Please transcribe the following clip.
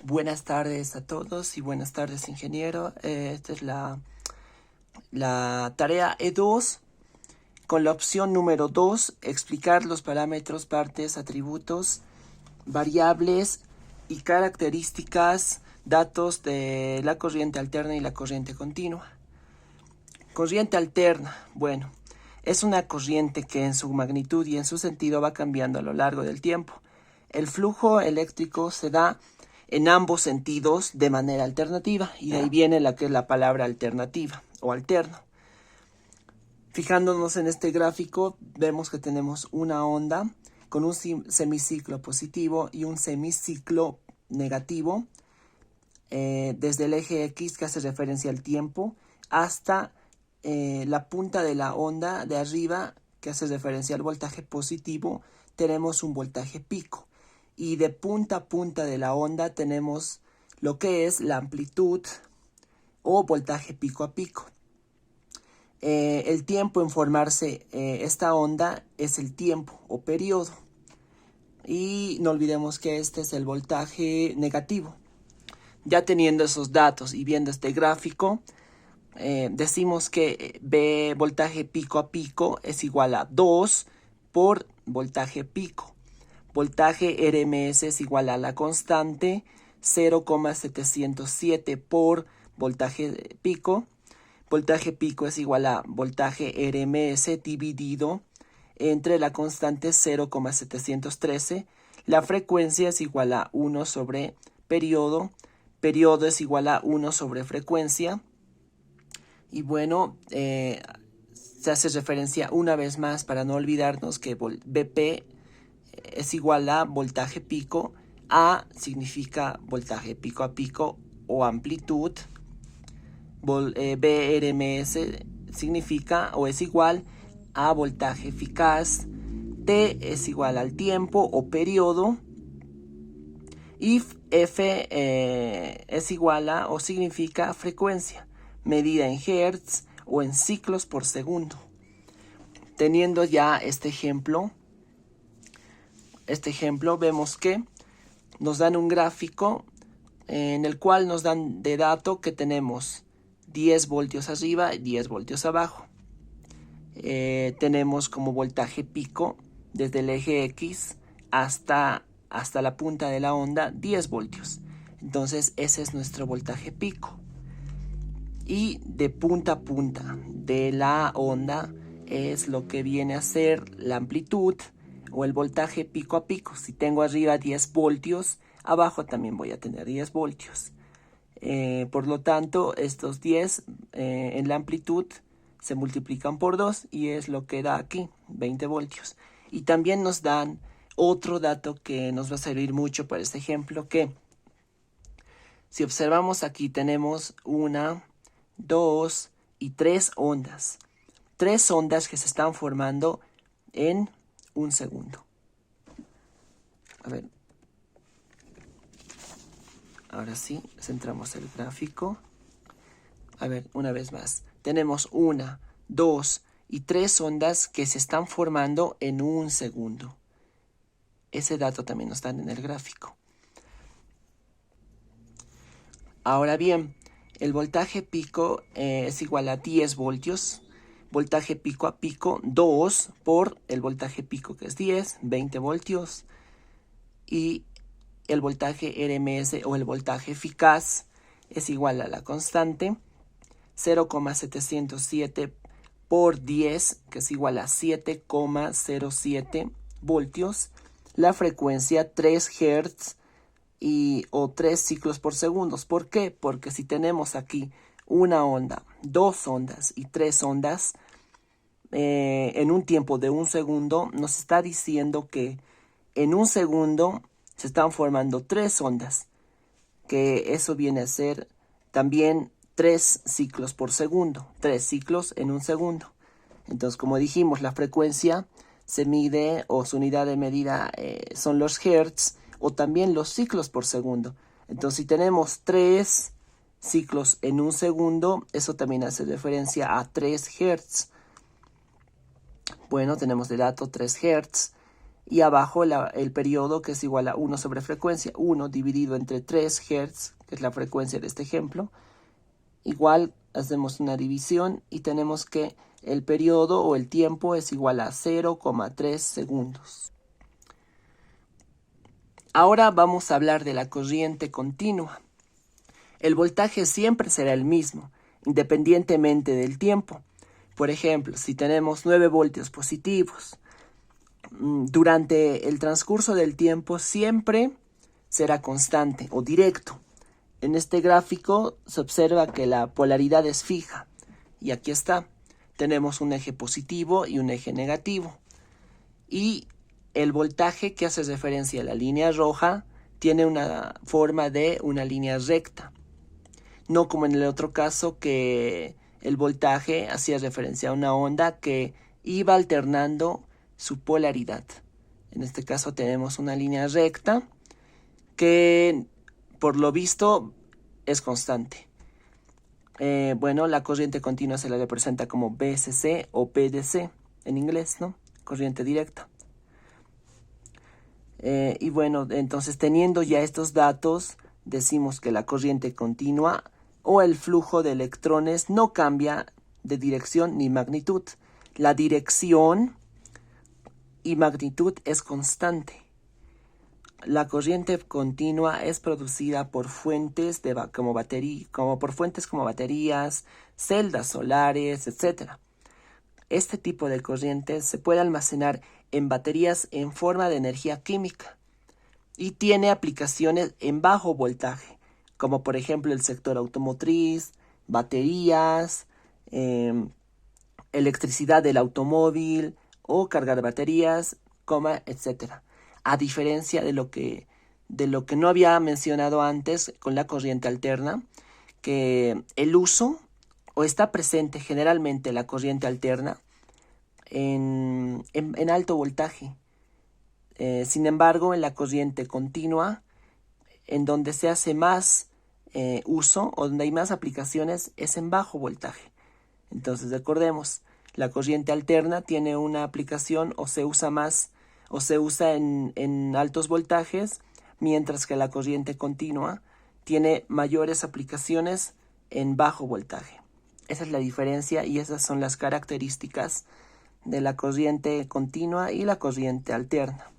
Buenas tardes a todos y buenas tardes, ingeniero. Esta es la tarea E2 con la opción número 2, explicar los parámetros, partes, atributos, variables y características, datos de la corriente alterna y la corriente continua. Corriente alterna, bueno, es una corriente que en su magnitud y en su sentido va cambiando a lo largo del tiempo. El flujo eléctrico se da en ambos sentidos de manera alternativa, y de ahí viene la que es la palabra alternativa o alterno. Fijándonos en este gráfico, vemos que tenemos una onda con un semiciclo positivo y un semiciclo negativo, desde el eje X, que hace referencia al tiempo, hasta la punta de la onda de arriba, que hace referencia al voltaje positivo, tenemos un voltaje pico. Y de punta a punta de la onda tenemos lo que es la amplitud o voltaje pico a pico. El tiempo en formarse esta onda es el tiempo o periodo. Y no olvidemos que este es el voltaje negativo. Ya teniendo esos datos y viendo este gráfico, decimos que B voltaje pico a pico es igual a 2 por voltaje pico. Voltaje RMS es igual a la constante 0,707 por voltaje pico. Voltaje pico es igual a voltaje RMS dividido entre la constante 0,713. La frecuencia es igual a 1 sobre periodo. Periodo es igual a 1 sobre frecuencia. Y bueno, se hace referencia una vez más para no olvidarnos que BP es igual a voltaje pico. A significa voltaje pico a pico o amplitud. BRMS significa o es igual a voltaje eficaz. T es igual al tiempo o periodo. Y F es igual a o significa frecuencia, medida en hertz o en ciclos por segundo. Teniendo ya este ejemplo, vemos que nos dan un gráfico en el cual nos dan de dato que tenemos 10 voltios arriba y 10 voltios abajo. Tenemos como voltaje pico desde el eje X hasta la punta de la onda 10 voltios. Entonces ese es nuestro voltaje pico. Y de punta a punta de la onda es lo que viene a ser la amplitud o el voltaje pico a pico. Si tengo arriba 10 voltios, abajo también voy a tener 10 voltios. Por lo tanto, estos 10 en la amplitud se multiplican por 2 y es lo que da aquí, 20 voltios. Y también nos dan otro dato que nos va a servir mucho para este ejemplo, que si observamos aquí tenemos 1, 2 y 3 ondas. 3 ondas que se están formando en un segundo. A ver. Ahora sí, centramos el gráfico. A ver, una vez más. Tenemos 1, 2 y 3 ondas que se están formando en un segundo. Ese dato también nos dan en el gráfico. Ahora bien, el voltaje pico es igual a 10 voltios. Voltaje pico a pico, 2 por el voltaje pico que es 10, 20 voltios. Y el voltaje RMS o el voltaje eficaz es igual a la constante 0,707 por 10, que es igual a 7,07 voltios. La frecuencia 3 Hz o 3 ciclos por segundo. ¿Por qué? Porque si tenemos aquí una onda, 2 ondas y 3 ondas en un tiempo de un segundo, nos está diciendo que en un segundo se están formando 3 ondas, que eso viene a ser también 3 ciclos por segundo, 3 ciclos en un segundo. Entonces, como dijimos, la frecuencia se mide o su unidad de medida son los hertz o también los ciclos por segundo. Entonces, si tenemos 3 ciclos en un segundo, eso también hace referencia a 3 hertz. Bueno, tenemos de dato 3 hertz. y abajo el periodo, que es igual a 1 sobre frecuencia, 1 dividido entre 3 Hz, que es la frecuencia de este ejemplo. Igual hacemos una división y tenemos que el periodo o el tiempo es igual a 0,3 segundos. Ahora vamos a hablar de la corriente continua. El voltaje siempre será el mismo, independientemente del tiempo. Por ejemplo, si tenemos 9 voltios positivos, durante el transcurso del tiempo siempre será constante o directo. En este gráfico se observa que la polaridad es fija. Y aquí está. Tenemos un eje positivo y un eje negativo. Y el voltaje, que hace referencia a la línea roja, tiene una forma de una línea recta. No como en el otro caso, que el voltaje hacía referencia a una onda que iba alternando su polaridad. En este caso tenemos una línea recta que por lo visto es constante. Bueno, la corriente continua se la representa como VCC o PDC en inglés, ¿no? Corriente directa. Y bueno, entonces teniendo ya estos datos, decimos que la corriente continua o el flujo de electrones no cambia de dirección ni magnitud. La dirección y magnitud es constante. La corriente continua es producida por fuentes como baterías, celdas solares, etc. Este tipo de corriente se puede almacenar en baterías en forma de energía química y tiene aplicaciones en bajo voltaje, como por ejemplo el sector automotriz, baterías, electricidad del automóvil o cargar baterías, etc. A diferencia de lo que no había mencionado antes con la corriente alterna, que el uso o está presente generalmente la corriente alterna en alto voltaje. Sin embargo, en la corriente continua, en donde se hace más uso o donde hay más aplicaciones, es en bajo voltaje. Entonces recordemos, la corriente alterna tiene una aplicación o se usa más o se usa en altos voltajes, mientras que la corriente continua tiene mayores aplicaciones en bajo voltaje. Esa es la diferencia y esas son las características de la corriente continua y la corriente alterna.